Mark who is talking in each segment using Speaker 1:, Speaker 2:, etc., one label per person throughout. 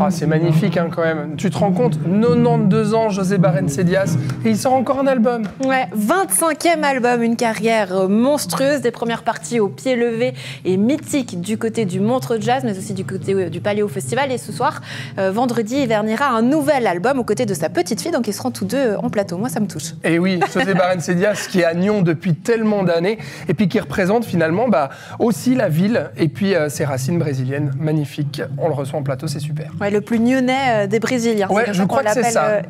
Speaker 1: Oh, c'est magnifique hein, quand même. Tu te rends compte, 92 ans, José Barrén-Cedias, et il sort encore un album.
Speaker 2: Ouais, 25e album, une carrière monstrueuse, des premières parties au pied levé et mythique du côté du Montreux Jazz, mais aussi du côté du Paléo Festival. Et ce soir, vendredi, il vernira un nouvel album aux côtés de sa petite fille, donc ils seront tous deux en plateau. Moi, ça me touche.
Speaker 1: Et oui, José Barrén-Cedias qui est à Nyon depuis tellement d'années, et puis qui représente finalement aussi la ville, et puis ses racines brésiliennes magnifiques. On le reçoit en plateau, c'est super.
Speaker 2: Ouais, le plus nyonnais des Brésiliens.
Speaker 1: Ouais, je crois que c'est ça.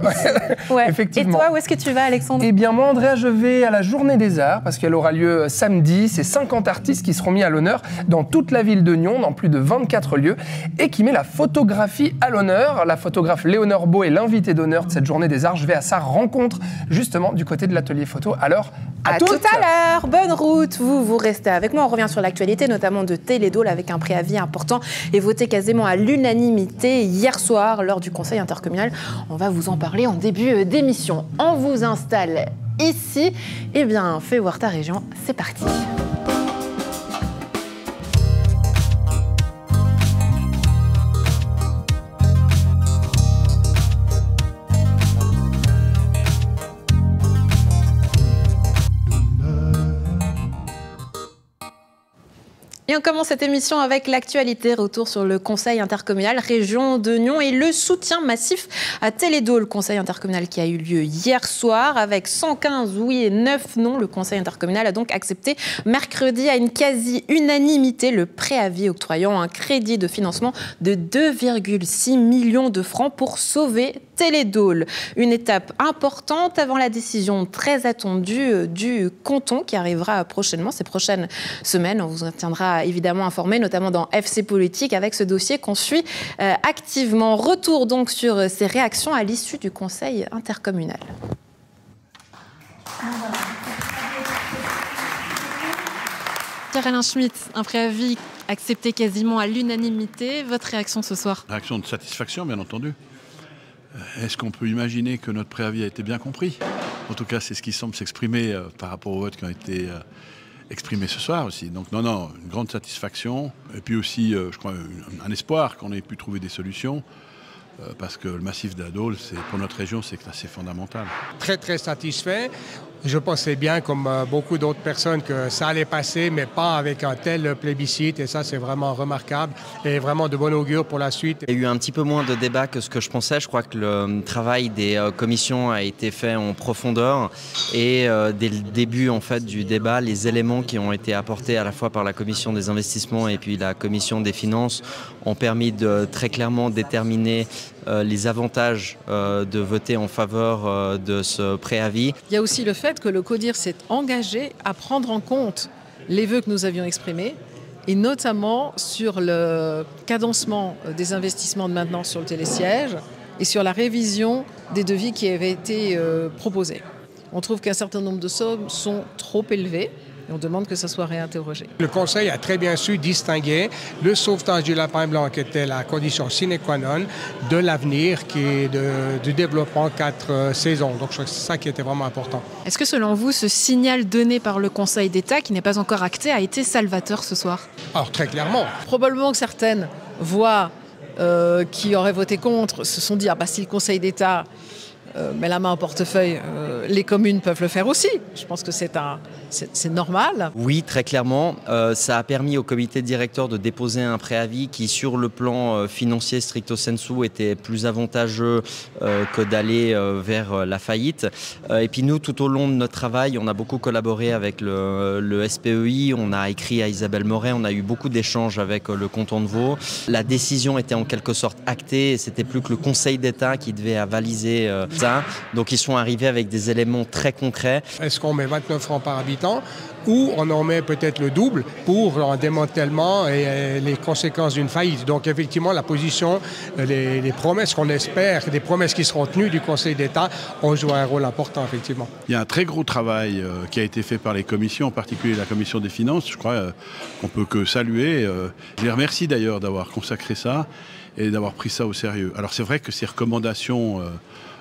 Speaker 2: Ouais.
Speaker 1: Effectivement.
Speaker 2: Et toi, où est-ce que tu vas, Alexandre?
Speaker 1: Eh bien, moi, Andrea, je vais à la Journée des Arts, parce qu'elle aura lieu samedi. C'est 50 artistes qui seront mis à l'honneur dans toute la ville de Nyon, dans plus de 24 lieux, et qui met la photographie à l'honneur. La photographe Léonore Beau est l'invitée d'honneur de cette Journée des Arts. Je vais à sa rencontre, justement, du côté de l'atelier photo. Alors, à
Speaker 2: tout à l'heure. Bonne route. Vous restez avec moi. On revient sur l'actualité, notamment de Télédôle, avec un préavis important et voté quasiment à l'unanimité hier soir lors du Conseil intercommunal. On va vous en parler en début d'émission. On vous installe ici. Eh bien, fais voir ta région. C'est parti. Et on commence cette émission avec l'actualité. Retour sur le Conseil intercommunal région de Nyon et le soutien massif à Télédôle. Le Conseil intercommunal qui a eu lieu hier soir avec 115 oui et 9 non. Le Conseil intercommunal a donc accepté mercredi à une quasi-unanimité le préavis octroyant un crédit de financement de 2,6 millions de francs pour sauver Télédôle. Une étape importante avant la décision très attendue du canton qui arrivera prochainement, ces prochaines semaines. On vous en tiendra évidemment informé, notamment dans FC Politique, avec ce dossier qu'on suit activement. Retour donc sur ces réactions à l'issue du Conseil intercommunal. Pierre-Alain Schmitt, un préavis accepté quasiment à l'unanimité. Votre réaction ce soir?
Speaker 3: Réaction de satisfaction, bien entendu. Est-ce qu'on peut imaginer que notre préavis a été bien compris? En tout cas, c'est ce qui semble s'exprimer par rapport aux votes qui ont été exprimés ce soir aussi. Donc non, une grande satisfaction. Et puis aussi, je crois, un espoir qu'on ait pu trouver des solutions. Parce que le massif de la Dôle, pour notre région, c'est assez fondamental.
Speaker 4: Très, très satisfait. Je pensais bien, comme beaucoup d'autres personnes, que ça allait passer, mais pas avec un tel plébiscite. Et ça, c'est vraiment remarquable et vraiment de bon augure pour la suite.
Speaker 5: Il y a eu un petit peu moins de débat que ce que je pensais. Je crois que le travail des commissions a été fait en profondeur. Et dès le début en fait, du débat, les éléments qui ont été apportés à la fois par la commission des investissements et puis la commission des finances ont permis de très clairement déterminer les avantages de voter en faveur de ce préavis.
Speaker 6: Il y a aussi le fait que le CODIR s'est engagé à prendre en compte les vœux que nous avions exprimés et notamment sur le cadencement des investissements de maintenance sur le télésiège et sur la révision des devis qui avaient été proposés. On trouve qu'un certain nombre de sommes sont trop élevées. Et on demande que ça soit réinterrogé.
Speaker 4: Le Conseil a très bien su distinguer le sauvetage du lapin blanc, qui était la condition sine qua non, de l'avenir, qui est du développement 4 saisons. Donc je crois que c'est ça qui était vraiment important.
Speaker 2: Est-ce que selon vous, ce signal donné par le Conseil d'État, qui n'est pas encore acté, a été salvateur ce soir?
Speaker 4: Alors très clairement.
Speaker 6: Probablement que certaines voix qui auraient voté contre se sont dit si le Conseil d'État met la main au portefeuille, les communes peuvent le faire aussi. Je pense que c'est normal.
Speaker 5: Oui, très clairement. Ça a permis au comité directeur de déposer un préavis qui, sur le plan financier stricto sensu, était plus avantageux que d'aller vers la faillite. Et puis nous, tout au long de notre travail, on a beaucoup collaboré avec le SPEI, on a écrit à Isabelle Moret, on a eu beaucoup d'échanges avec le canton de Vaud. La décision était en quelque sorte actée et c'était plus que le Conseil d'État qui devait avaliser ça. Donc ils sont arrivés avec des éléments très concrets.
Speaker 4: Est-ce qu'on met 29 francs par habitant ou on en met peut-être le double pour un démantèlement et les conséquences d'une faillite? Donc effectivement, la position, les promesses qu'on espère, des promesses qui seront tenues du Conseil d'État ont joué un rôle important, effectivement.
Speaker 3: Il y a un très gros travail qui a été fait par les commissions, en particulier la commission des finances. Je crois qu'on peut que saluer. Je les remercie d'ailleurs d'avoir consacré ça et d'avoir pris ça au sérieux. Alors c'est vrai que ces recommandations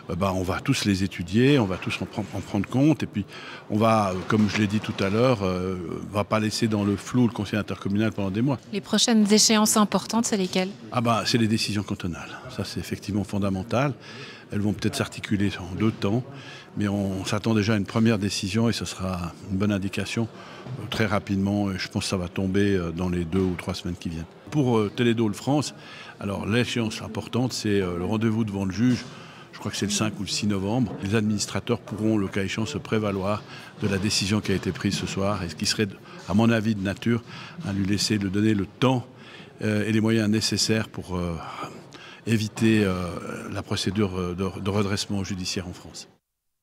Speaker 3: on va tous les étudier, on va tous en prendre compte. Et puis, on va, comme je l'ai dit tout à l'heure, on va pas laisser dans le flou le conseil intercommunal pendant des mois.
Speaker 2: Les prochaines échéances importantes, c'est lesquelles?
Speaker 3: C'est les décisions cantonales. Ça, c'est effectivement fondamental. Elles vont peut-être s'articuler en 2 temps, mais on s'attend déjà à une première décision et ce sera une bonne indication très rapidement. Et je pense que ça va tomber dans les 2 ou 3 semaines qui viennent. Pour Télédôle France, alors l'échéance importante, c'est le rendez-vous devant le juge. Je crois que c'est le 5 ou le 6 novembre. Les administrateurs pourront, le cas échéant, se prévaloir de la décision qui a été prise ce soir et ce qui serait, à mon avis, de nature à lui donner le temps et les moyens nécessaires pour éviter la procédure de redressement judiciaire en France.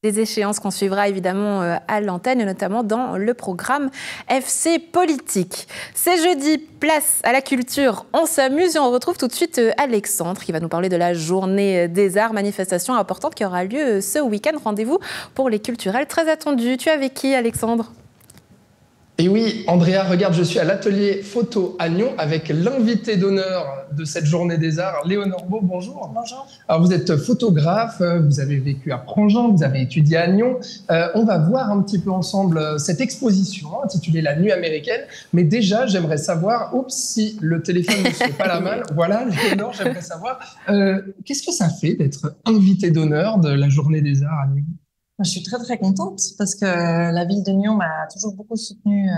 Speaker 2: Des échéances qu'on suivra évidemment à l'antenne, et notamment dans le programme FC Politique. C'est jeudi, place à la culture, on s'amuse et on retrouve tout de suite Alexandre qui va nous parler de la Journée des Arts, manifestation importante qui aura lieu ce week-end. Rendez-vous pour les culturels très attendus. Tu es avec qui, Alexandre ?
Speaker 1: Et oui, Andrea, regarde, je suis à l'atelier photo à Nyon avec l'invité d'honneur de cette Journée des Arts, Léonore Beau. Bonjour.
Speaker 7: Bonjour.
Speaker 1: Alors, vous êtes photographe, vous avez vécu à Prangin, vous avez étudié à Nyon. On va voir un petit peu ensemble cette exposition intitulée La Nuit américaine. Mais déjà, j'aimerais savoir, si le téléphone ne se fait pas la malle, voilà, Léonore, j'aimerais savoir, qu'est-ce que ça fait d'être invité d'honneur de la Journée des Arts à Nyon ?
Speaker 7: Je suis très très contente parce que la ville de Nyon m'a toujours beaucoup soutenue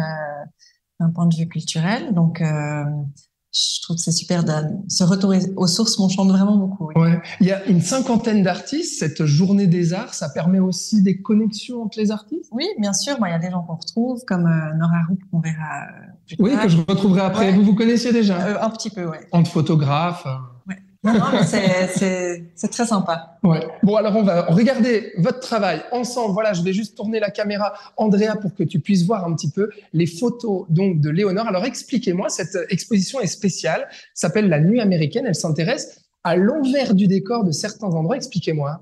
Speaker 7: d'un point de vue culturel. Donc, je trouve que c'est super. Ce retour aux sources m'enchante vraiment beaucoup. Oui.
Speaker 1: Ouais. Il y a une 50aine d'artistes. Cette Journée des Arts, ça permet aussi des connexions entre les artistes ?
Speaker 7: Oui, bien sûr. Il y a des gens qu'on retrouve, comme Nora Roup, qu'on verra plus tard.
Speaker 1: Oui, que je retrouverai après. Ouais. Vous connaissiez déjà
Speaker 7: un petit peu, oui.
Speaker 1: Entre photographes.
Speaker 7: Ouais. Non, mais c'est très sympa.
Speaker 1: Ouais. Bon, alors on va regarder votre travail ensemble. Voilà, je vais juste tourner la caméra, Andrea, pour que tu puisses voir un petit peu les photos donc de Léonore. Alors expliquez-moi, cette exposition est spéciale, s'appelle La Nuit américaine. Elle s'intéresse à l'envers du décor de certains endroits. Expliquez-moi.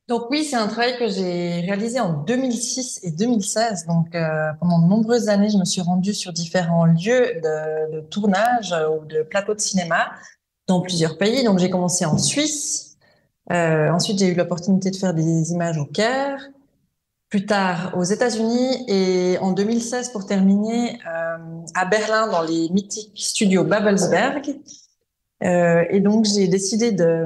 Speaker 7: Donc oui, c'est un travail que j'ai réalisé en 2006 et 2016. Donc pendant de nombreuses années, je me suis rendue sur différents lieux de tournage ou de plateaux de cinéma dans plusieurs pays. Donc, j'ai commencé en Suisse. Ensuite, j'ai eu l'opportunité de faire des images au Caire. Plus tard, aux États-Unis. Et en 2016, pour terminer, à Berlin, dans les mythiques studios Babelsberg. Et donc, j'ai décidé de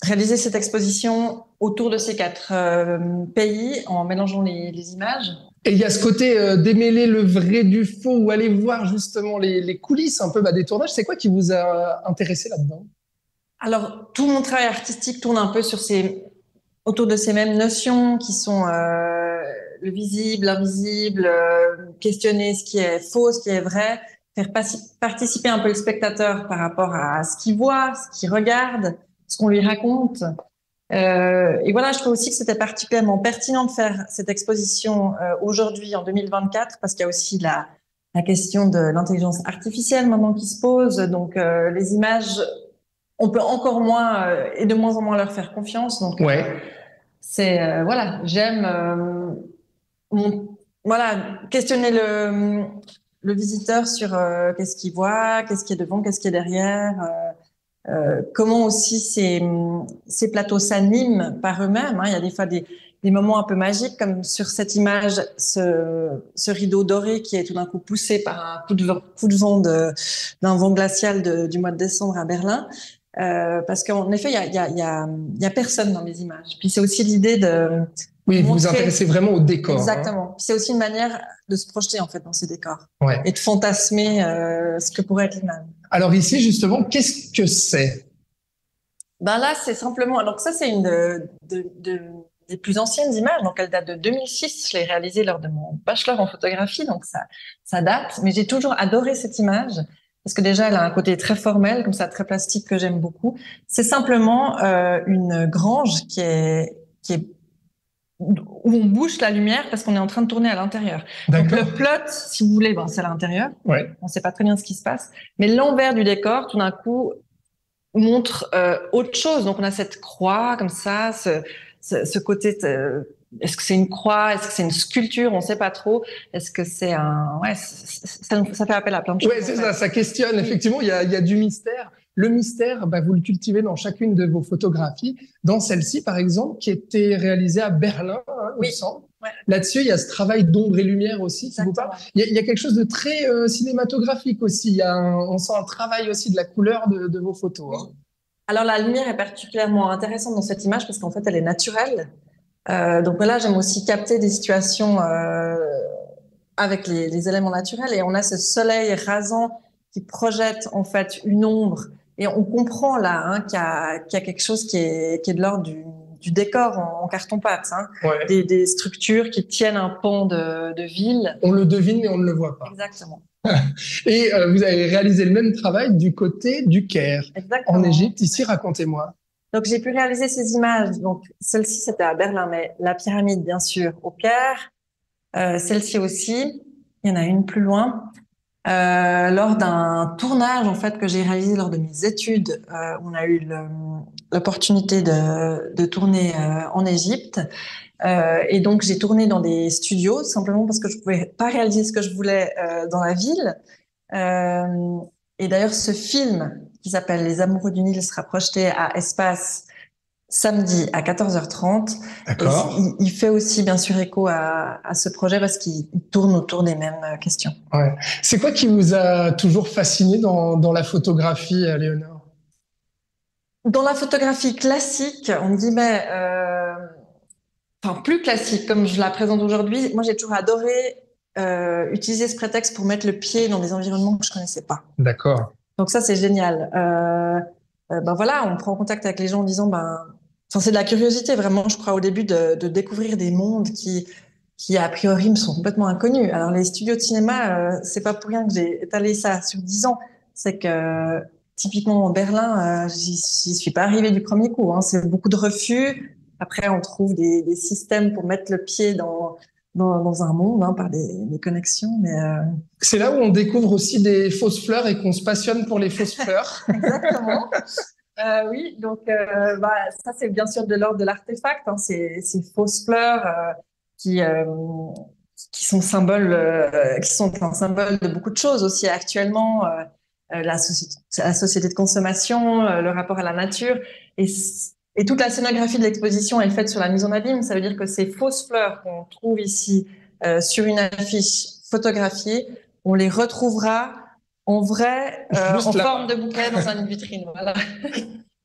Speaker 7: réaliser cette exposition autour de ces 4 pays en mélangeant les images.
Speaker 1: Et il y a ce côté démêler le vrai du faux ou aller voir justement les coulisses un peu des tournages. C'est quoi qui vous a intéressé là-dedans ?
Speaker 7: Alors, tout mon travail artistique tourne un peu autour de ces mêmes notions qui sont le visible, l'invisible, questionner ce qui est faux, ce qui est vrai, faire participer un peu le spectateur par rapport à ce qu'il voit, ce qu'il regarde, ce qu'on lui raconte. Et voilà, je trouve aussi que c'était particulièrement pertinent de faire cette exposition aujourd'hui en 2024 parce qu'il y a aussi la question de l'intelligence artificielle maintenant qui se pose. Donc les images, on peut encore moins et de moins en moins leur faire confiance. Donc c'est voilà, j'aime questionner le visiteur sur qu'est-ce qu'il voit, qu'est-ce qui est devant, qu'est-ce qui est derrière. Comment aussi ces plateaux s'animent par eux-mêmes. Il y a des fois des moments un peu magiques, comme sur cette image, ce rideau doré qui est tout d'un coup poussé par un coup de vent d'un vent glacial du mois de décembre à Berlin. Parce qu'en effet, il y a personne dans les images. Puis c'est aussi l'idée de...
Speaker 1: Oui, vous vous intéressez vraiment au décor.
Speaker 7: Exactement. Puis c'est aussi une manière de se projeter en fait dans ces décors et de fantasmer ce que pourrait être l'image.
Speaker 1: Alors ici, justement, qu'est-ce que c'est ?
Speaker 7: Ben là, c'est simplement... Alors ça, c'est une des plus anciennes images. Donc elle date de 2006. Je l'ai réalisée lors de mon bachelor en photographie, donc ça date. Mais j'ai toujours adoré cette image parce que déjà, elle a un côté très formel, comme ça, très plastique, que j'aime beaucoup. C'est simplement une grange qui est où on bouge la lumière parce qu'on est en train de tourner à l'intérieur. Donc le plot, si vous voulez, c'est à l'intérieur. Ouais. On ne sait pas très bien ce qui se passe. Mais l'envers du décor, tout d'un coup, montre autre chose. Donc on a cette croix comme ça, ce côté... Est-ce que c'est une croix? Est-ce que c'est une sculpture? On ne sait pas trop. Est-ce que c'est un... Ouais, ça fait appel à plein de choses.
Speaker 1: Oui, c'est ça. Ça questionne. Effectivement, il y a du mystère. Le mystère, vous le cultivez dans chacune de vos photographies. Dans celle-ci, par exemple, qui était réalisée à Berlin, il me semble.
Speaker 7: Ouais.
Speaker 1: Là-dessus, il y a ce travail d'ombre et lumière aussi qui vous parle. Il y a quelque chose de très cinématographique aussi. On sent un travail aussi de la couleur de vos photos.
Speaker 7: Oui. Alors, la lumière est particulièrement intéressante dans cette image parce qu'en fait, elle est naturelle. Donc là, j'aime aussi capter des situations avec les éléments naturels. Et on a ce soleil rasant qui projette en fait une ombre. Et on comprend là qu'il y a quelque chose qui est de l'ordre du décor en carton-pâte.
Speaker 1: Ouais.
Speaker 7: Des structures qui tiennent un pan de ville.
Speaker 1: On le devine, mais on ne le voit pas.
Speaker 7: Exactement.
Speaker 1: Et vous avez réalisé le même travail du côté du Caire,
Speaker 7: Exactement.
Speaker 1: en Égypte. Ici, racontez-moi.
Speaker 7: Donc, j'ai pu réaliser ces images. Donc, celle-ci, c'était à Berlin, mais la pyramide, bien sûr, au Caire. Celle-ci aussi. Il y en a une plus loin. Lors d'un tournage, en fait, que j'ai réalisé lors de mes études, on a eu l'opportunité de tourner en Égypte. Et donc, j'ai tourné dans des studios, simplement parce que je pouvais pas réaliser ce que je voulais dans la ville. Et d'ailleurs, ce film qui s'appelle Les Amoureux du Nil sera projeté à Espace samedi à 14h30.
Speaker 1: D'accord.
Speaker 7: Et il fait aussi, bien sûr, écho à ce projet parce qu'il tourne autour des mêmes questions.
Speaker 1: Ouais. C'est quoi qui vous a toujours fasciné dans la photographie, Léonore?
Speaker 7: Dans la photographie classique, on me dit, mais enfin, plus classique, comme je la présente aujourd'hui, moi, j'ai toujours adoré utiliser ce prétexte pour mettre le pied dans des environnements que je connaissais pas.
Speaker 1: D'accord.
Speaker 7: Donc ça, c'est génial. Voilà, on prend contact avec les gens en disant, c'est de la curiosité, vraiment, je crois, au début, de découvrir des mondes qui, a priori, me sont complètement inconnus. Alors, les studios de cinéma, c'est pas pour rien que j'ai étalé ça sur 10 ans. C'est que, typiquement, en Berlin, j'y suis pas arrivée du premier coup. C'est beaucoup de refus. Après, on trouve des systèmes pour mettre le pied dans un monde, par des connexions. Mais
Speaker 1: c'est là où on découvre aussi des fausses fleurs et qu'on se passionne pour les fausses fleurs.
Speaker 7: Exactement. Oui, donc ça, c'est bien sûr de l'ordre de l'artefact. Ces fausses fleurs qui sont symboles, qui sont un symbole de beaucoup de choses aussi actuellement. La société de consommation, le rapport à la nature. Et toute la scénographie de l'exposition est faite sur la mise en abîme. Ça veut dire que ces fausses fleurs qu'on trouve ici sur une affiche photographiée, on les retrouvera en vrai, en forme de bouquet dans une vitrine. Voilà.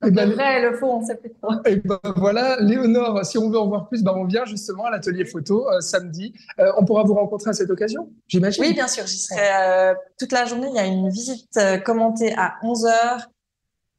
Speaker 7: Le vrai et le faux, on sait plus trop.
Speaker 1: Et voilà, Léonore, si on veut en voir plus, on vient justement à l'atelier photo samedi. On pourra vous rencontrer à cette occasion, j'imagine?
Speaker 7: Oui, bien sûr, j'y serai toute la journée. Il y a une visite commentée à 11h.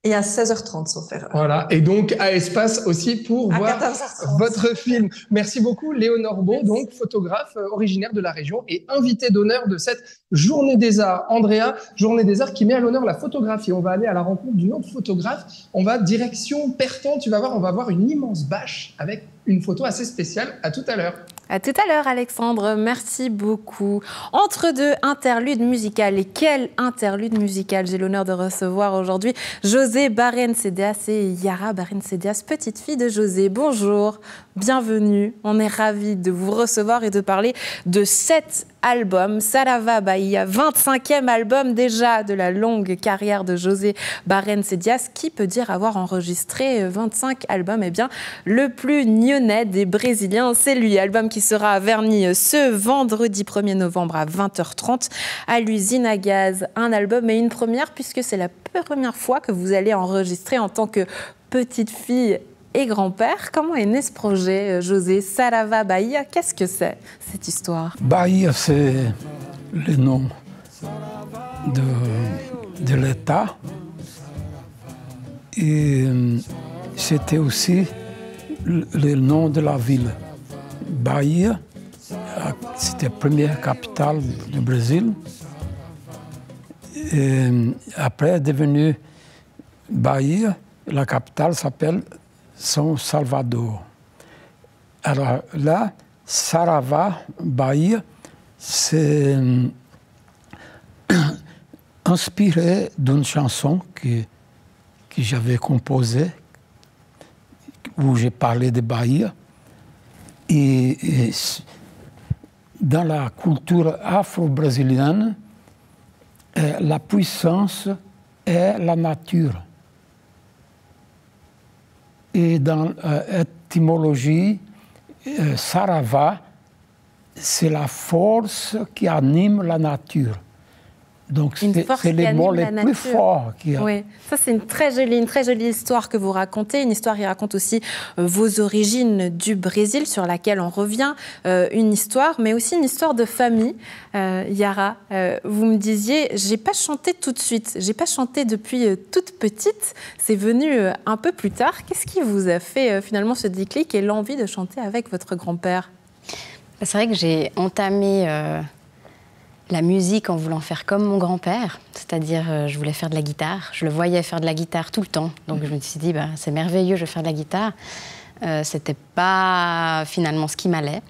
Speaker 7: Et à 16h30, sauf erreur.
Speaker 1: Voilà, et donc à Espace aussi pour voir
Speaker 7: 14h30.
Speaker 1: Votre film. Merci beaucoup, Léonore Beau, donc photographe originaire de la région et invité d'honneur de cette Journée des Arts. Andrea, Journée des Arts qui met à l'honneur la photographie. On va aller à la rencontre d'une autre photographe. On va direction Perton, tu vas voir, on va voir une immense bâche avec une photo assez spéciale. À tout à l'heure.
Speaker 2: À tout à l'heure, Alexandre. Merci beaucoup. Entre deux interludes musicales. Et quel interlude musical! J'ai l'honneur de recevoir aujourd'hui José Barrensedias et Yara Barrensedias, petite fille de José. Bonjour, bienvenue. On est ravis de vous recevoir et de parler de 7 albums. Sarava Bahia, 25e album déjà de la longue carrière de José Barrensedias. Qui peut dire avoir enregistré 25 albums? Eh bien, le plus nyonnais des Brésiliens, c'est lui. Album qui sera verni ce vendredi 1er novembre à 20h30 à l'usine à gaz. Un album et une première puisque c'est la première fois que vous allez enregistrer en tant que petite fille et grand-père. Comment est né ce projet, José? Sarava Bahia, qu'est-ce que c'est, cette histoire?
Speaker 8: Bahia, c'est le nom de l'État. Et c'était aussi le nom de la ville. Bahia, c'était la première capitale du Brésil. Et après, est devenue Bahia. La capitale s'appelle São Salvador. Alors là, Sarava Bahia, c'est inspiré d'une chanson que j'avais composée, où j'ai parlé de Bahia. Et dans la culture afro-brésilienne, la puissance est la nature. Et dans l'étymologie, Sarava, c'est la force qui anime la nature. Donc c'est les mots les plus forts qu'il y a.
Speaker 2: Oui, ça c'est une très jolie histoire que vous racontez. Une histoire qui raconte aussi vos origines du Brésil, sur laquelle on revient. Une histoire, mais aussi une histoire de famille. Yara, vous me disiez, j'ai pas chanté tout de suite. J'ai pas chanté depuis toute petite. C'est venu un peu plus tard. Qu'est-ce qui vous a fait finalement ce déclic et l'envie de chanter avec votre grand-père?
Speaker 9: C'est vrai que j'ai entamé la musique en voulant faire comme mon grand-père, c'est-à-dire je voulais faire de la guitare. Je le voyais faire de la guitare tout le temps, donc je me suis dit c'est merveilleux, je vais faire de la guitare. C'était pas finalement ce qui m'allait.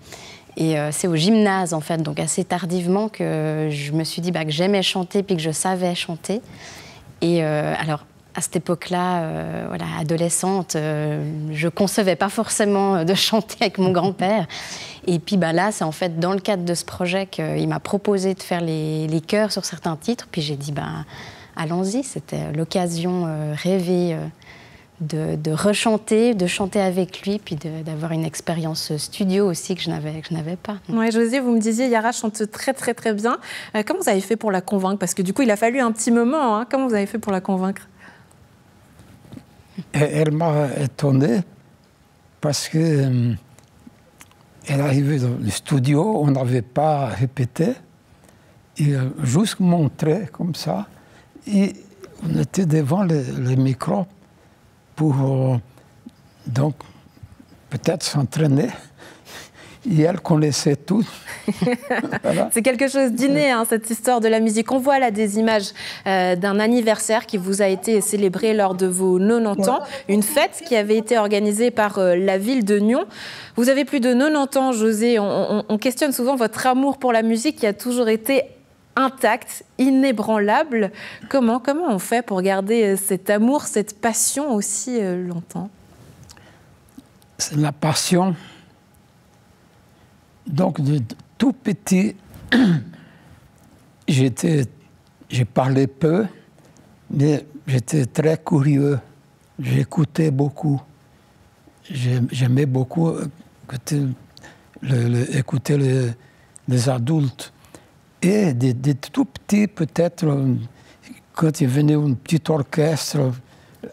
Speaker 9: Et c'est au gymnase en fait, donc assez tardivement que je me suis dit que j'aimais chanter puis que je savais chanter. Et alors à cette époque-là, voilà, adolescente, je concevais pas forcément de chanter avec mon grand-père. Et puis là, c'est en fait dans le cadre de ce projet qu'il m'a proposé de faire les chœurs sur certains titres. Puis j'ai dit, allons-y, c'était l'occasion rêvée de rechanter, de chanter avec lui, puis d'avoir une expérience studio aussi que je n'avais pas.
Speaker 2: Oui, José, vous me disiez, Yara chante très très très bien. Comment vous avez fait pour la convaincre? Parce que du coup, il a fallu un petit moment. Hein. Comment vous avez fait pour la convaincre?
Speaker 8: Elle m'a étonné parce que elle arrivait dans le studio, on n'avait pas répété, et juste montré comme ça, et on était devant le micro pour donc peut-être s'entraîner. Et elle connaissait tout. Voilà.
Speaker 2: C'est quelque chose d'inné, hein, cette histoire de la musique. On voit là des images d'un anniversaire qui vous a été célébré lors de vos 90 ans, une fête qui avait été organisée par la ville de Nyon. Vous avez plus de 90 ans, José. On questionne souvent votre amour pour la musique qui a toujours été intact, inébranlable. Comment on fait pour garder cet amour, cette passion aussi longtemps?
Speaker 8: C'est la passion. Donc, de tout petit, je parlais peu, mais j'étais très curieux. J'écoutais beaucoup. J'aimais beaucoup écouter les adultes. Et de tout petit, peut-être, quand il venait un petit orchestre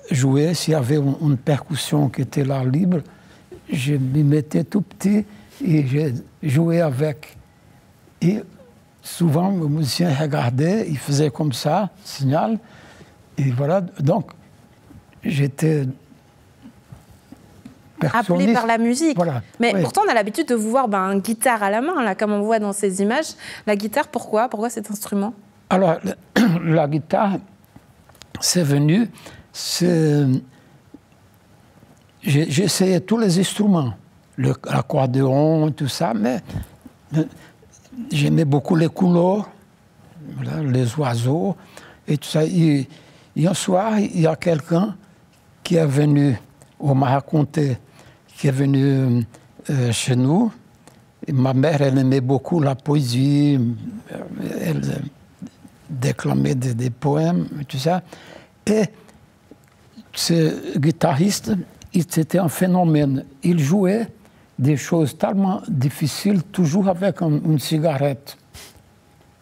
Speaker 8: jouer, s'il y avait une percussion qui était là libre, je m'y mettais tout petit. Et j'ai joué avec. Et souvent, le musicien regardait, il faisait comme ça, signal. Et voilà, donc, j'étais percussionniste.
Speaker 2: Appelé par la musique.
Speaker 8: Voilà.
Speaker 2: Mais
Speaker 8: oui.
Speaker 2: pourtant, on a l'habitude de vous voir une guitare à la main, là, comme on voit dans ces images. La guitare, pourquoi? Pourquoi cet instrument?
Speaker 8: Alors, la guitare, c'est venu... J'ai essayé tous les instruments. L'accordéon, tout ça, mais j'aimais beaucoup les couleurs, voilà, les oiseaux et tout ça. Et un soir, il y a quelqu'un qui est venu, on m'a raconté, qui est venu chez nous. Et ma mère, elle aimait beaucoup la poésie, elle déclamait des poèmes, tout ça. Et ce guitariste, c'était un phénomène. Il jouait des choses tellement difficiles, toujours avec une cigarette.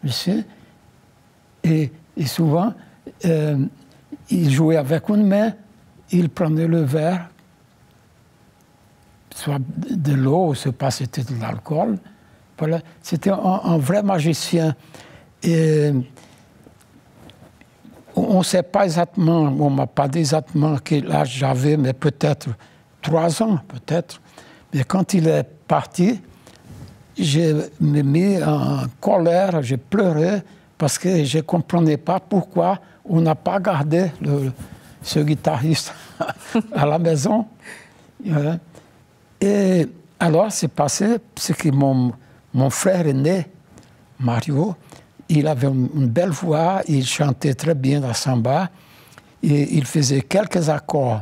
Speaker 8: Tu sais? Et souvent, il jouait avec une main, il prenait le verre, soit de l'eau, je ne sais pas si c'était de l'alcool. Voilà. C'était un vrai magicien. Et on ne sait pas exactement, on ne m'a pas dit exactement quel âge j'avais, mais peut-être 3 ans, peut-être. Mais quand il est parti, je me mis en colère, j'ai pleuré parce que je ne comprenais pas pourquoi on n'a pas gardé ce guitariste à la maison. Et alors, c'est passé, c'est que mon frère aîné, Mario, il avait une belle voix, il chantait très bien la samba, et il faisait quelques accords.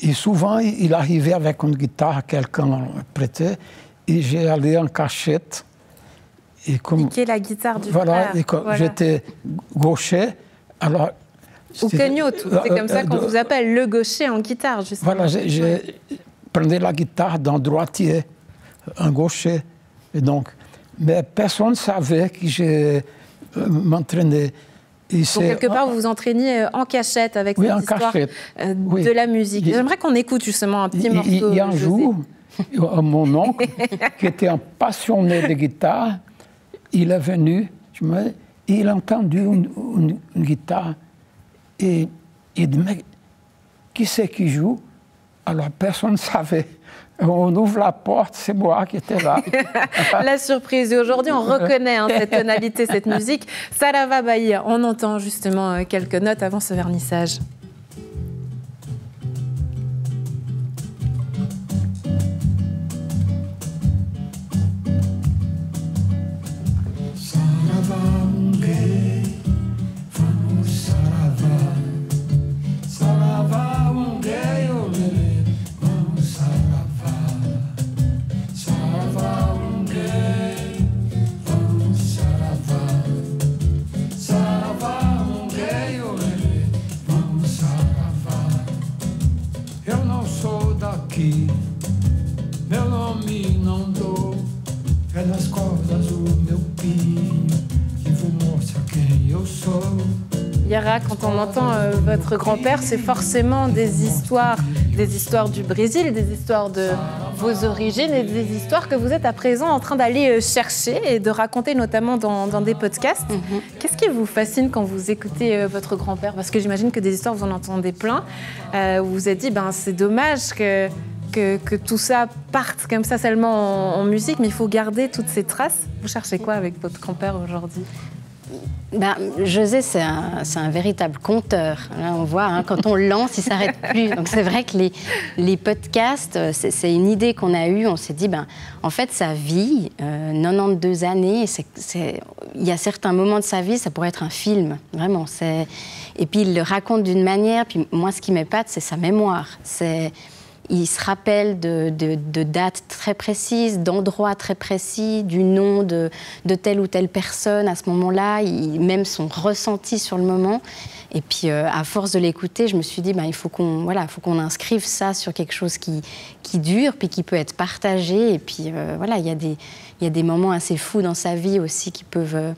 Speaker 8: Et souvent, il arrivait avec une guitare, quelqu'un prêtait, et j'ai allé en cachette. Et comme,
Speaker 2: piquer la guitare du
Speaker 8: voilà,
Speaker 2: frère.
Speaker 8: Et comme j'étais gaucher, alors
Speaker 2: Ou cagnotte, c'est comme ça qu'on vous appelle, le gaucher en guitare, justement.
Speaker 8: Voilà, j'ai prenais la guitare d'un droitier, un gaucher. Et donc, mais personne ne savait que je m'entraînais.
Speaker 2: Donc, quelque part, vous vous entraîniez en cachette avec cette histoire de la musique. J'aimerais qu'on écoute justement un petit morceau.
Speaker 8: Il y a un jour, mon oncle, qui était un passionné de guitare, il est venu, il a entendu une guitare, et il dit, mais qui c'est qui joue? Alors personne ne savait. On ouvre la porte, c'est moi qui étais là.
Speaker 2: La surprise. Et aujourd'hui, on reconnaît cette tonalité, cette musique. Sarava Bahia, on entend justement quelques notes avant ce vernissage.
Speaker 10: Meu nome não dou, é nas cordas o meu pinho que vous mostra quem eu sou.
Speaker 2: Yara, quand on entend votre grand-père, c'est forcément des histoires du Brésil, des histoires de vos origines et des histoires que vous êtes à présent en train d'aller chercher et de raconter notamment dans des podcasts. Qu'est-ce qui vous fascine quand vous écoutez votre grand-père? Parce que j'imagine que des histoires, vous en entendez plein. Vous vous êtes dit, c'est dommage que tout ça parte comme ça seulement en musique, mais il faut garder toutes ces traces. Vous cherchez quoi avec votre grand-père aujourd'hui?
Speaker 9: José, c'est un véritable conteur. Là, on voit, quand on lance, il ne s'arrête plus. Donc c'est vrai que les podcasts, c'est une idée qu'on a eue. On s'est dit, en fait, sa vie, 92 années, il y a certains moments de sa vie, ça pourrait être un film, vraiment. Et puis il le raconte d'une manière, puis moi, ce qui m'épate, c'est sa mémoire. Il se rappelle de dates très précises, d'endroits très précis, du nom de telle ou telle personne à ce moment-là, même son ressenti sur le moment. Et puis, à force de l'écouter, je me suis dit, il faut qu'on inscrive ça sur quelque chose qui dure, puis qui peut être partagé. Et puis, il y a des moments assez fous dans sa vie aussi qui peuvent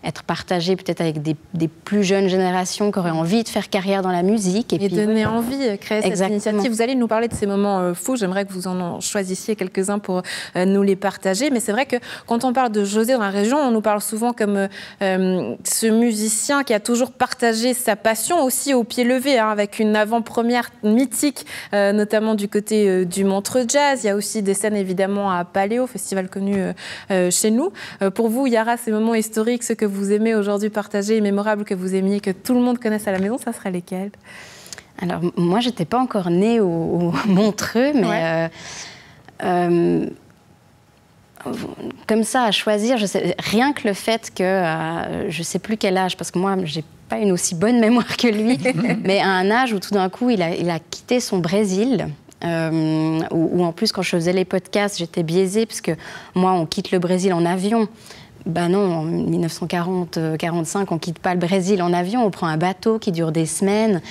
Speaker 9: être partagé peut-être avec des plus jeunes générations qui auraient envie de faire carrière dans la musique.
Speaker 2: Et puis, donner envie, créer cette initiative. Vous allez nous parler de ces moments fous. J'aimerais que vous en choisissiez quelques-uns pour nous les partager. Mais c'est vrai que quand on parle de José dans la région, on nous parle souvent comme ce musicien qui a toujours partagé sa passion aussi au pied levé, avec une avant-première mythique, notamment du côté du Montreux Jazz. Il y a aussi des scènes évidemment à Paléo, festival connu chez nous. Pour vous, Yara, ces moments historiques, ce que vous aimez aujourd'hui partager et mémorables que vous aimiez, que tout le monde connaisse à la maison, ça serait lesquels?
Speaker 9: Alors, moi, je n'étais pas encore née au Montreux, mais comme ça, à choisir, rien que le fait que je ne sais plus quel âge, parce que moi, je n'ai pas une aussi bonne mémoire que lui, mais à un âge où tout d'un coup, il a quitté son Brésil. Où en plus, quand je faisais les podcasts, j'étais biaisée, parce que moi, on quitte le Brésil en avion. Non, en 1940-45, on ne quitte pas le Brésil en avion, on prend un bateau qui dure des semaines.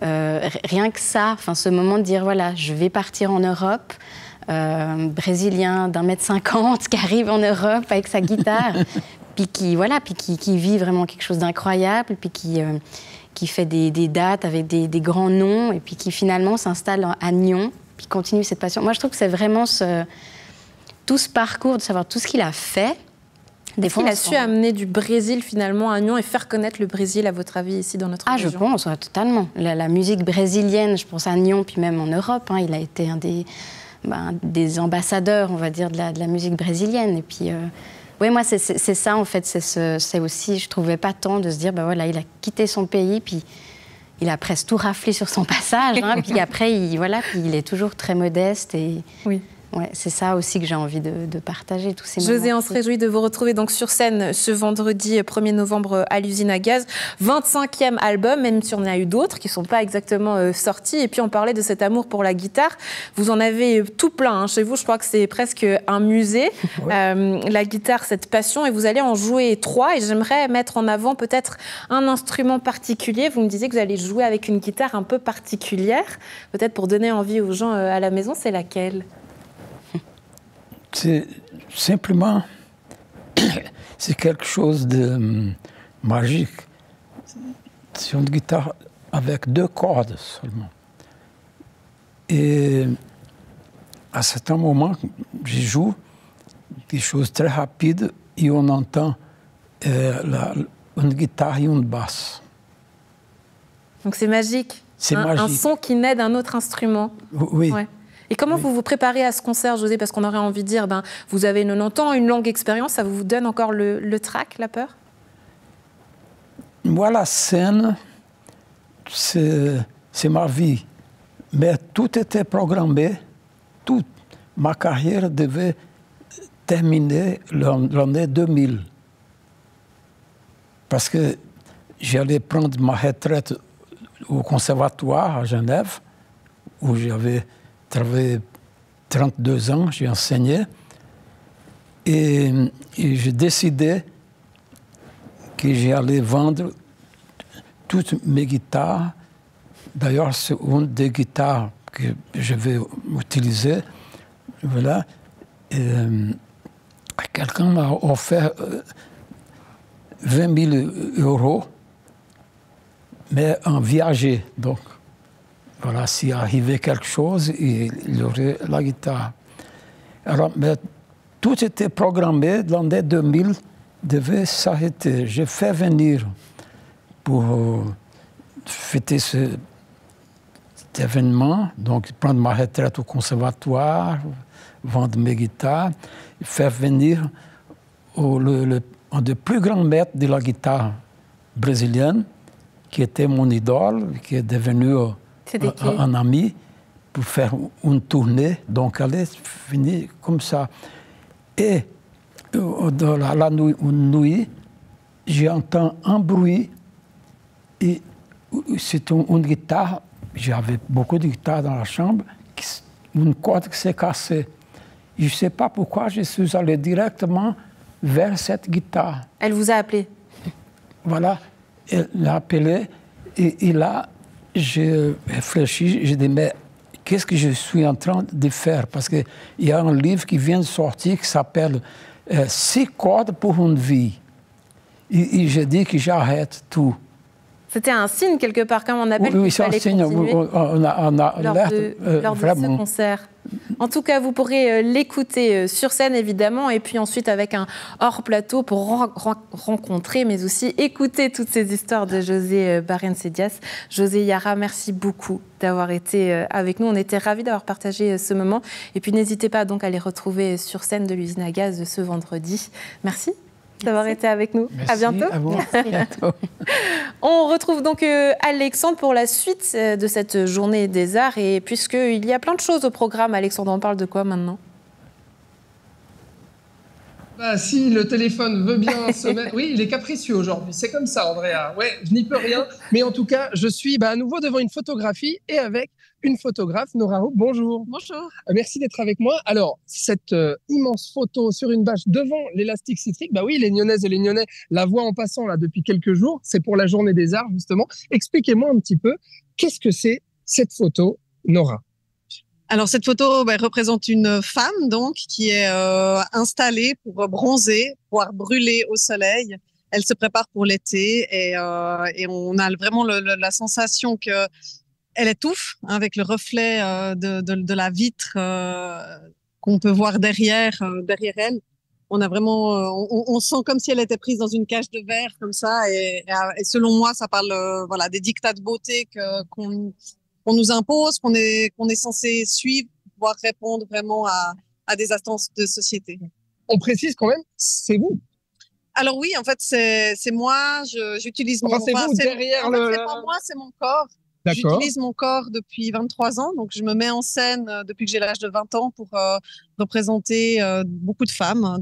Speaker 9: Rien que ça, ce moment de dire, voilà, je vais partir en Europe, brésilien d'1,50 m qui arrive en Europe avec sa guitare, puis qui vit vraiment quelque chose d'incroyable, puis qui fait des dates avec des grands noms, et puis qui finalement s'installe à Nyon, puis continue cette passion. Moi, je trouve que c'est vraiment tout ce parcours, de savoir tout ce qu'il a fait.
Speaker 2: Il a su amener du Brésil finalement à Nyon et faire connaître le Brésil, à votre avis, ici dans notre région?
Speaker 9: Je pense, totalement. La musique brésilienne, je pense à Nyon, puis même en Europe, il a été un des ambassadeurs, on va dire, de la musique brésilienne. Et puis, moi, c'est ça, en fait. C'est aussi, je ne trouvais pas tant de se dire, il a quitté son pays, puis il a presque tout raflé sur son passage. Puis après, il est toujours très modeste et...
Speaker 2: Oui.
Speaker 9: Ouais, c'est ça aussi que j'ai envie de partager, tous ces moments.
Speaker 2: José, on se réjouit de vous retrouver donc sur scène ce vendredi 1er novembre à l'usine à gaz. 25e album, même si on en a eu d'autres qui ne sont pas exactement sortis. Et puis on parlait de cet amour pour la guitare. Vous en avez tout plein chez vous, je crois que c'est presque un musée. Ouais. La guitare, cette passion, et vous allez en jouer 3. Et j'aimerais mettre en avant peut-être un instrument particulier. Vous me disiez que vous allez jouer avec une guitare un peu particulière, peut-être pour donner envie aux gens à la maison. C'est laquelle ?
Speaker 8: C'est simplement, c'est quelque chose de magique. C'est une guitare avec 2 cordes seulement. Et à certains moments, je joue des choses très rapides et on entend une guitare et une basse.
Speaker 2: Donc c'est magique.
Speaker 8: C'est magique.
Speaker 2: Un son qui naît d'un autre instrument.
Speaker 8: Oui.
Speaker 2: Ouais. Et comment vous vous préparez à ce concert, José? Parce qu'on aurait envie de dire, vous avez 90 ans, une longue expérience, ça vous donne encore le trac, la peur?
Speaker 8: Moi, la scène, c'est ma vie. Mais tout était programmé, toute ma carrière devait terminer l'année 2000. Parce que j'allais prendre ma retraite au conservatoire à Genève, où j'avais travaillé 32 ans, j'ai enseigné, et j'ai décidé que j'allais vendre toutes mes guitares. D'ailleurs, c'est une des guitares que je vais utiliser. Voilà. Quelqu'un m'a offert 20 000 €, mais en viager, donc. Voilà, s'il arrivait quelque chose, il y aurait la guitare. Alors, mais tout était programmé, l'année 2000 devait s'arrêter. J'ai fait venir pour fêter cet événement, donc prendre ma retraite au conservatoire, vendre mes guitares, faire venir un des plus grands maîtres de la guitare brésilienne, qui était mon idole, qui est devenu un ami, pour faire une tournée. Donc, elle est finie comme ça. Et dans la nuit, j'entends un bruit, et c'est une guitare, j'avais beaucoup de guitares dans la chambre, une corde qui s'est cassée. Je ne sais pas pourquoi je suis allé directement vers cette guitare.
Speaker 2: Elle vous a appelé?
Speaker 8: Voilà, elle l'a appelé, et là, j'ai réfléchi, j'ai dit, mais qu'est-ce que je suis en train de faire? Parce qu'il y a un livre qui vient de sortir qui s'appelle 6 cordes pour une vie. Et j'ai dit que j'arrête tout.
Speaker 2: C'était un signe quelque part, comme on appelle.
Speaker 8: Oui, c'est un signe. On a
Speaker 2: lors de ce concert. En tout cas, vous pourrez l'écouter sur scène, évidemment, et puis ensuite avec un hors-plateau pour rencontrer, mais aussi écouter toutes ces histoires de José Barrencé-Dias. José Yara, merci beaucoup d'avoir été avec nous. On était ravis d'avoir partagé ce moment. Et puis n'hésitez pas donc à les retrouver sur scène de l'usine à gaz ce vendredi. Merci d'avoir été avec nous.
Speaker 8: Merci,
Speaker 2: à bientôt.
Speaker 8: à vous. À bientôt.
Speaker 2: On retrouve donc Alexandre pour la suite de cette journée des arts. Et puisqu'il y a plein de choses au programme, Alexandre, on parle de quoi maintenant?
Speaker 1: Si le téléphone veut bien se mettre... Oui, il est capricieux aujourd'hui. C'est comme ça, Andrea. Ouais, je n'y peux rien. Mais en tout cas, je suis à nouveau devant une photographie et avec une photographe, Nora Hoop. Bonjour.
Speaker 11: Bonjour.
Speaker 1: Merci d'être avec moi. Alors, cette immense photo sur une bâche devant l'élastique citrique, oui, les Nyonnaises et les Nyonnais la voient en passant là depuis quelques jours. C'est pour la Journée des Arts, justement. Expliquez-moi un petit peu, qu'est-ce que c'est cette photo, Nora?
Speaker 11: Alors cette photo représente une femme donc qui est installée pour bronzer, pouvoir brûler au soleil. Elle se prépare pour l'été et on a vraiment la sensation que elle étouffe avec le reflet de la vitre qu'on peut voir derrière elle. On a vraiment, on sent comme si elle était prise dans une cage de verre comme ça et selon moi ça parle des dictats de beauté qu'on nous impose, qu'on est censé suivre pour pouvoir répondre vraiment à des attentes de société.
Speaker 1: On précise quand même, c'est vous.
Speaker 11: Alors oui, en fait, c'est moi, j'utilise mon...
Speaker 1: c'est vous derrière
Speaker 11: c'est pas moi, c'est mon corps. J'utilise mon corps depuis 23 ans, donc je me mets en scène depuis que j'ai l'âge de 20 ans pour représenter beaucoup de femmes.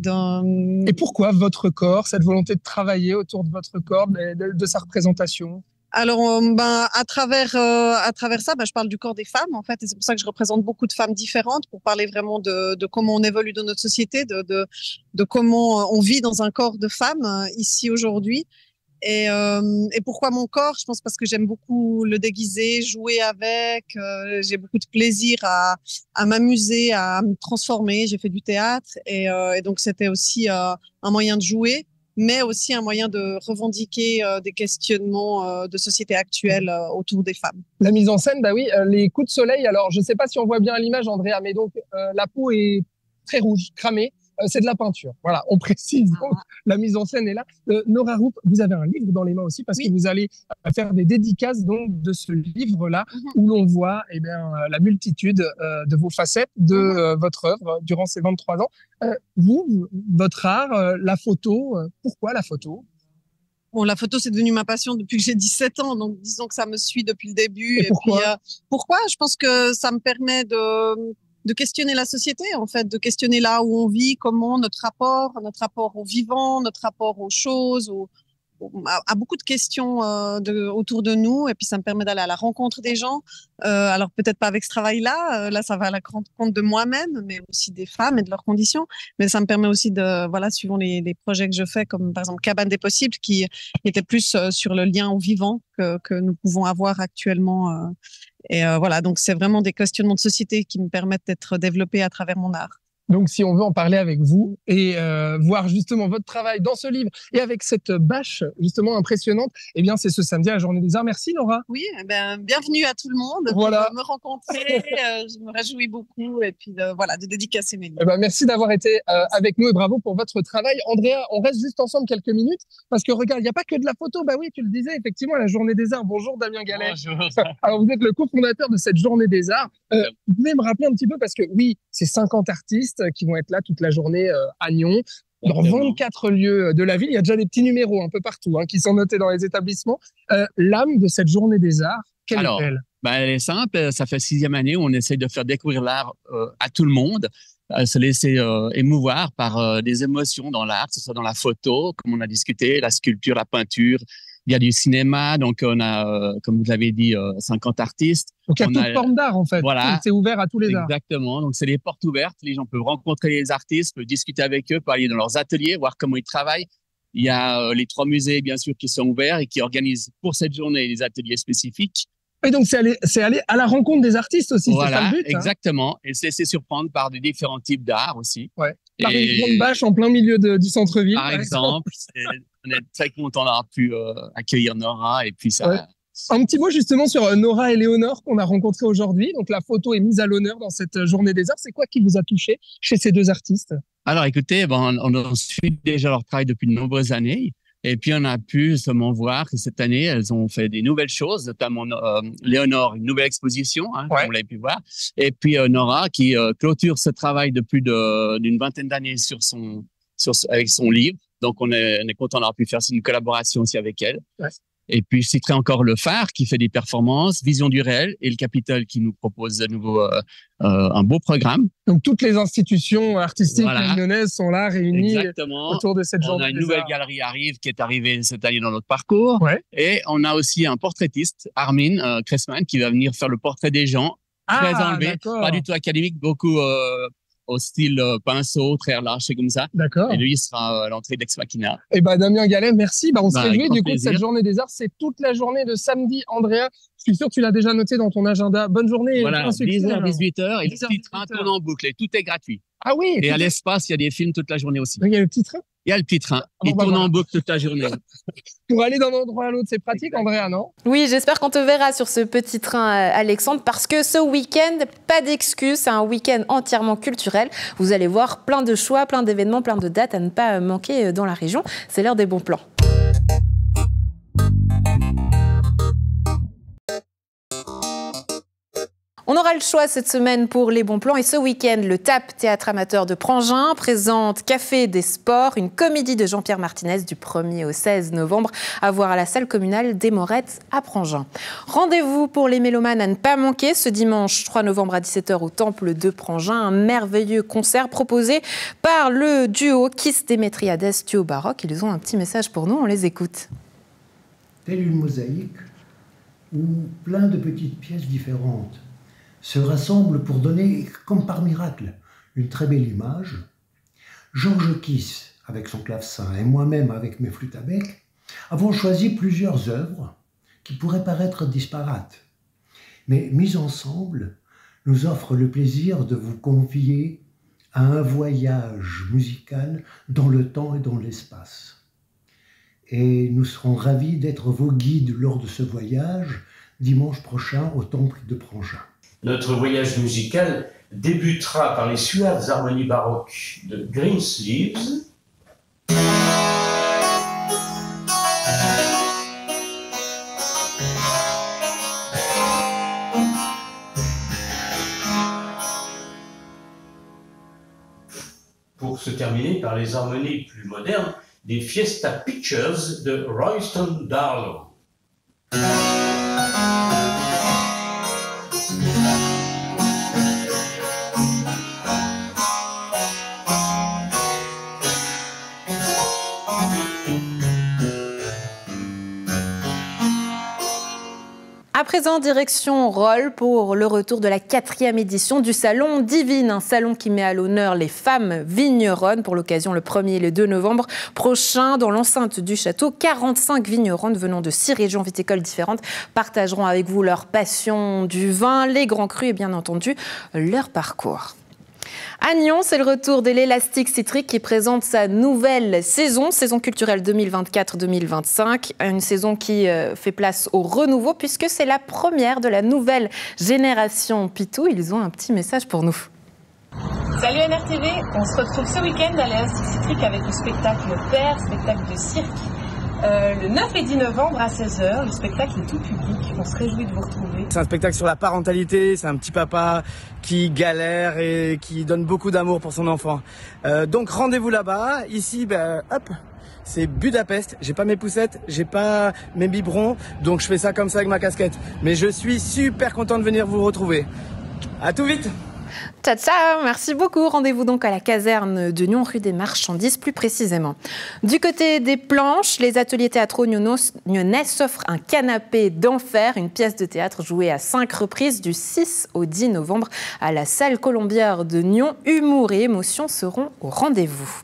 Speaker 1: Et pourquoi votre corps, cette volonté de travailler autour de votre corps, de sa représentation?
Speaker 11: Alors, à travers ça, je parle du corps des femmes, en fait, et c'est pour ça que je représente beaucoup de femmes différentes pour parler vraiment de comment on évolue dans notre société, de comment on vit dans un corps de femme ici aujourd'hui. Et pourquoi mon corps? Je pense parce que j'aime beaucoup le déguiser, jouer avec. J'ai beaucoup de plaisir à m'amuser, à me transformer. J'ai fait du théâtre et donc c'était aussi un moyen de jouer, mais aussi un moyen de revendiquer des questionnements de société actuelle autour des femmes.
Speaker 1: La mise en scène, bah oui, les coups de soleil. Alors, je ne sais pas si on voit bien à l'image, Andrea, mais donc la peau est très rouge, cramée. C'est de la peinture. Voilà, on précise. Donc, la mise en scène est là. Nora Roup, vous avez un livre dans les mains aussi parce que vous allez faire des dédicaces donc de ce livre-là où l'on voit la multitude de vos facettes de votre œuvre durant ces 23 ans. Vous, votre art, la photo, pourquoi la photo?
Speaker 11: Bon, la photo, c'est devenu ma passion depuis que j'ai 17 ans, donc disons que ça me suit depuis le début.
Speaker 1: Et pourquoi?
Speaker 11: Puis, pourquoi? Je pense que ça me permet de questionner la société, en fait, de questionner là où on vit, comment notre rapport au vivant, notre rapport aux choses, à beaucoup de questions autour de nous. Et puis, ça me permet d'aller à la rencontre des gens. Alors, peut-être pas avec ce travail-là. Là, ça va à la rencontre de moi-même, mais aussi des femmes et de leurs conditions. Mais ça me permet aussi suivant les projets que je fais, comme par exemple Cabane des Possibles, qui était plus sur le lien au vivant que nous pouvons avoir actuellement. Et donc c'est vraiment des questionnements de société qui me permettent d'être développés à travers mon art.
Speaker 1: Donc, si on veut en parler avec vous et voir justement votre travail dans ce livre et avec cette bâche justement impressionnante, eh bien, c'est ce samedi à la Journée des Arts. Merci, Nora.
Speaker 11: Oui, bienvenue à tout le monde.
Speaker 1: Voilà.
Speaker 11: Pour me rencontrer, je me réjouis beaucoup et puis de dédicacer mes livres.
Speaker 1: Merci d'avoir été avec nous et bravo pour votre travail. Andrea, on reste juste ensemble quelques minutes parce que regarde, il n'y a pas que de la photo. Bah oui, tu le disais, effectivement, à la Journée des Arts. Bonjour, Damien Gallet.
Speaker 12: Bonjour.
Speaker 1: Alors, vous êtes le cofondateur de cette Journée des Arts. Vous pouvez me rappeler un petit peu parce que oui, c'est 50 artistes qui vont être là toute la journée à Nyon, dans 24 lieux de la ville. Il y a déjà des petits numéros un peu partout qui sont notés dans les établissements. L'âme de cette Journée des Arts, quelle est-elle?
Speaker 12: Elle est simple. Ça fait 6e année où on essaye de faire découvrir l'art à tout le monde, se laisser émouvoir par des émotions dans l'art, que ce soit dans la photo, comme on a discuté, la sculpture, la peinture. Il y a du cinéma, donc on a, comme vous l'avez dit, 50 artistes.
Speaker 1: Donc il y a toute forme d'art en fait.
Speaker 12: Voilà.
Speaker 1: C'est ouvert à tous les arts.
Speaker 12: Exactement. Donc c'est des portes ouvertes. Les gens peuvent rencontrer les artistes, peuvent discuter avec eux, peuvent aller dans leurs ateliers, voir comment ils travaillent. Il y a les 3 musées, bien sûr, qui sont ouverts et qui organisent pour cette journée des ateliers spécifiques.
Speaker 1: Et donc c'est aller à la rencontre des artistes aussi.
Speaker 12: Voilà,
Speaker 1: c'est ça le but.
Speaker 12: Exactement. Et c'est surprendre par des différents types d'art aussi.
Speaker 1: Ouais. Par une grande bâche en plein milieu du centre-ville.
Speaker 12: Par exemple. On est très content d'avoir pu accueillir Nora et puis ça.
Speaker 1: Ouais. Un petit mot justement sur Nora et Léonore qu'on a rencontrés aujourd'hui. Donc la photo est mise à l'honneur dans cette Journée des Arts. C'est quoi qui vous a touché chez ces deux artistes?
Speaker 12: Alors écoutez, on suit déjà leur travail depuis de nombreuses années. Et puis, on a pu seulement voir que cette année, elles ont fait des nouvelles choses, notamment Léonore, une nouvelle exposition, comme vous l'avez pu voir. Et puis, Nora, qui clôture ce travail de plus d'une vingtaine d'années avec son livre. Donc, on est content d'avoir pu faire une collaboration aussi avec elle. Ouais. Et puis, je citerai encore le Phare qui fait des performances, Vision du réel et le Capitole qui nous propose de nouveau un beau programme.
Speaker 1: Donc, toutes les institutions artistiques lyonnaises sont là, réunies autour de cette journée.
Speaker 12: On a une nouvelle galerie qui est arrivée cette année dans notre parcours. Ouais. Et on a aussi un portraitiste, Armin Kressman, qui va venir faire le portrait des gens, très enlevé, pas du tout académique, beaucoup au style pinceau, très relâché comme ça.
Speaker 1: D'accord.
Speaker 12: Et lui, il sera à l'entrée d'Ex Machina.
Speaker 1: Et Damien Gallet, merci. On se réjouit du coup de cette Journée des Arts. C'est toute la journée de samedi. Andrea, je suis sûr que tu l'as déjà noté dans ton agenda. Bonne journée.
Speaker 12: Voilà, 10h, 18h. Et le petit train tourne en boucle. Et tout est gratuit.
Speaker 1: Ah oui.
Speaker 12: Et à l'espace, il y a des films toute la journée aussi.
Speaker 1: Il y a le petit train?
Speaker 12: Il y a le petit train. Il tourne en boucle toute la journée.
Speaker 1: Pour aller d'un endroit à l'autre, c'est pratique, Andrea, non?
Speaker 2: Oui, j'espère qu'on te verra sur ce petit train, Alexandre, parce que ce week-end, pas d'excuses, c'est un week-end entièrement culturel. Vous allez voir plein de choix, plein d'événements, plein de dates à ne pas manquer dans la région. C'est l'heure des bons plans. On aura le choix cette semaine pour les bons plans et ce week-end, le TAP, Théâtre Amateur de Prangin, présente Café des Sports, une comédie de Jean-Pierre Martinez du 1er au 16 novembre à voir à la salle communale des Morettes à Prangin. Rendez-vous pour les mélomanes à ne pas manquer ce dimanche 3 novembre à 17h au Temple de Prangin, un merveilleux concert proposé par le duo Kiss Démétriades Duo Baroque. Ils ont un petit message pour nous, on les écoute.
Speaker 13: Telle une mosaïque où plein de petites pièces différentes se rassemblent pour donner, comme par miracle, une très belle image. Georges Kiss, avec son clavecin, et moi-même avec mes flûtes à bec, avons choisi plusieurs œuvres qui pourraient paraître disparates, mais mises ensemble, nous offrent le plaisir de vous convier à un voyage musical dans le temps et dans l'espace. Et nous serons ravis d'être vos guides lors de ce voyage, dimanche prochain au Temple de Prangin.
Speaker 14: Notre voyage musical débutera par les suaves harmonies baroques de Greensleeves. Pour se terminer par les harmonies plus modernes des Fiesta Pictures de Royston Darlow.
Speaker 2: À présent, direction Rolle pour le retour de la 4e édition du Salon Divine, un salon qui met à l'honneur les femmes vigneronnes. Pour l'occasion, le 1er et le 2 novembre prochain, dans l'enceinte du château, 45 vigneronnes venant de 6 régions viticoles différentes partageront avec vous leur passion du vin, les grands crus et bien entendu leur parcours. À Nyon, c'est le retour de l'Élastique Citrique qui présente sa nouvelle saison culturelle 2024-2025. Une saison qui fait place au renouveau puisque c'est la première de la nouvelle génération Pitou. Ils ont un petit message pour nous.
Speaker 15: Salut NRTV, on se retrouve ce week-end à l'Élastique Citrique avec le spectacle Père, spectacle de cirque. Le 9 et 10 novembre à 16h, le spectacle est tout public, on se réjouit de vous retrouver.
Speaker 16: C'est un spectacle sur la parentalité, c'est un petit papa qui galère et qui donne beaucoup d'amour pour son enfant. Donc rendez-vous là-bas, ici, hop, c'est Budapest, j'ai pas mes poussettes, j'ai pas mes biberons, donc je fais ça comme ça avec ma casquette. Mais je suis super content de venir vous retrouver. À tout vite!
Speaker 2: Ciao, ciao, merci beaucoup. Rendez-vous donc à la caserne de Nyon, rue des Marchandises, plus précisément. Du côté des planches, les ateliers théâtraux nyonnais s'offrent un canapé d'enfer, une pièce de théâtre jouée à 5 reprises du 6 au 10 novembre à la salle Colombière de Nyon. Humour et émotion seront au rendez-vous.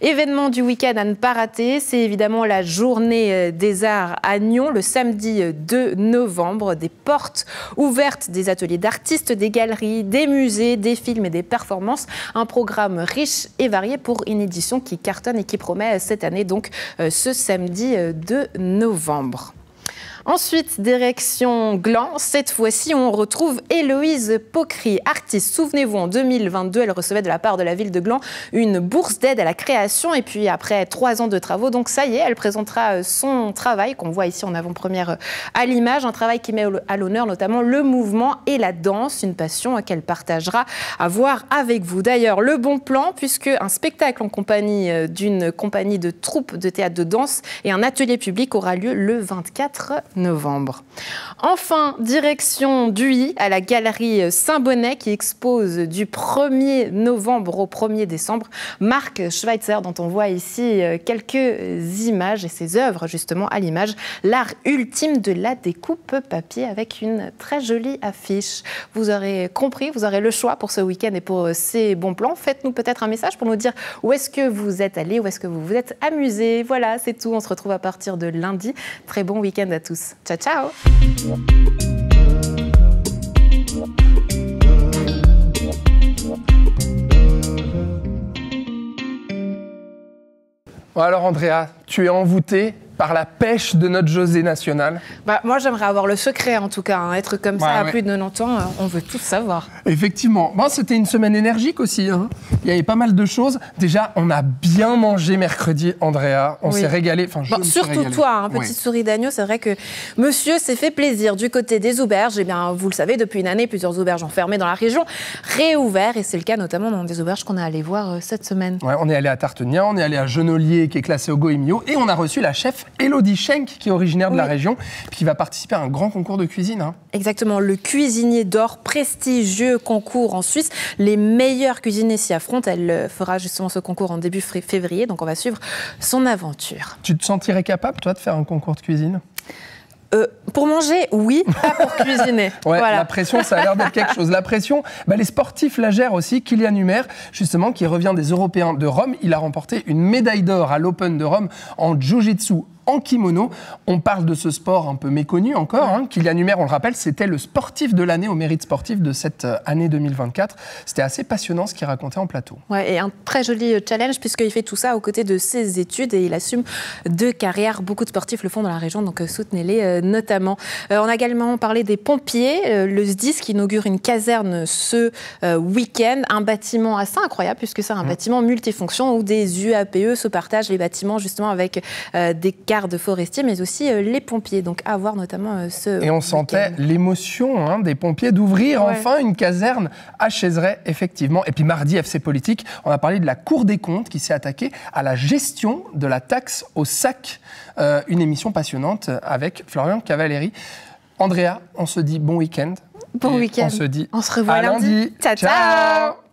Speaker 2: Événement du week-end à ne pas rater, c'est évidemment la journée des arts à Nyon, le samedi 2 novembre. Des portes ouvertes des ateliers d'artistes, des galeries, des musées, des films et des performances. Un programme riche et varié pour une édition qui cartonne et qui promet cette année, donc ce samedi 2 novembre. Ensuite, direction Gland. Cette fois-ci, on retrouve Héloïse Pocry, artiste. Souvenez-vous, en 2022, elle recevait de la part de la ville de Gland une bourse d'aide à la création. Et puis, après 3 ans de travaux, donc ça y est, elle présentera son travail, qu'on voit ici en avant-première à l'image. Un travail qui met à l'honneur notamment le mouvement et la danse, une passion qu'elle partagera à voir avec vous. D'ailleurs, le bon plan, puisque un spectacle en compagnie d'une compagnie de troupes de théâtre de danse et un atelier public aura lieu le 24 novembre. Enfin, direction d'Uy, à la galerie Saint-Bonnet qui expose du 1er novembre au 1er décembre Marc Schweitzer, dont on voit ici quelques images et ses œuvres justement à l'image, l'art ultime de la découpe papier avec une très jolie affiche. Vous aurez compris, vous aurez le choix pour ce week-end et pour ces bons plans. Faites-nous peut-être un message pour nous dire où est-ce que vous êtes allés, où est-ce que vous vous êtes amusés. Voilà, c'est tout. On se retrouve à partir de lundi. Très bon week-end à tous. Ciao, ciao!
Speaker 1: Bon alors Andrea, tu es envoûtée par la pêche de notre José national?
Speaker 2: Moi, j'aimerais avoir le secret, en tout cas. Hein. Être comme ça à plus de 90 ans, on veut tout savoir.
Speaker 1: Effectivement. Bon, c'était une semaine énergique aussi. Hein. Il y avait pas mal de choses. Déjà, on a bien mangé mercredi, Andrea. On s'est régalé. Enfin,
Speaker 2: surtout toi, petite souris d'agneau. C'est vrai que monsieur s'est fait plaisir du côté des auberges. Eh bien, vous le savez, depuis une année, plusieurs auberges ont fermé dans la région, réouvertes. Et c'est le cas notamment dans des auberges qu'on est allé voir cette semaine. Ouais, on est allé à Tartenia, on est allé à Genolier, qui est classé au Goemio. Et on a reçu la chef Elodie Schenk, qui est originaire de la région, qui va participer à un grand concours de cuisine. Hein. Exactement, le Cuisinier d'Or, prestigieux concours en Suisse. Les meilleurs cuisiniers s'y affrontent. Elle fera justement ce concours en début février, donc on va suivre son aventure. Tu te sentirais capable, toi, de faire un concours de cuisine ? Pour manger, oui, pas pour cuisiner. Voilà. La pression, ça a l'air d'être quelque chose. La pression, les sportifs la gèrent aussi. Kylian Humer, justement, qui revient des Européens de Rome, il a remporté une médaille d'or à l'Open de Rome en Jiu-Jitsu en kimono. On parle de ce sport un peu méconnu encore. Hein. Kylian Humer, on le rappelle, c'était le sportif de l'année au mérite sportif de cette année 2024. C'était assez passionnant ce qu'il racontait en plateau. Ouais, et un très joli challenge puisqu'il fait tout ça aux côtés de ses études et il assume 2 carrières. Beaucoup de sportifs le font dans la région, donc soutenez-les notamment. On a également parlé des pompiers. Le SDIS qui inaugure une caserne ce week-end. Un bâtiment assez incroyable puisque c'est un bâtiment multifonction où des UAPE se partagent les bâtiments justement avec des de forestiers, mais aussi les pompiers. Donc, à voir notamment ce Et on sentait l'émotion des pompiers d'ouvrir enfin une caserne à Chézeray, effectivement. Et puis, mardi, FC Politique, on a parlé de la Cour des comptes qui s'est attaquée à la gestion de la taxe au sac. Une émission passionnante avec Florian Cavalleri. Andrea, on se dit bon week-end. Bon week-end. On se dit on se revoit lundi. Ciao, ciao.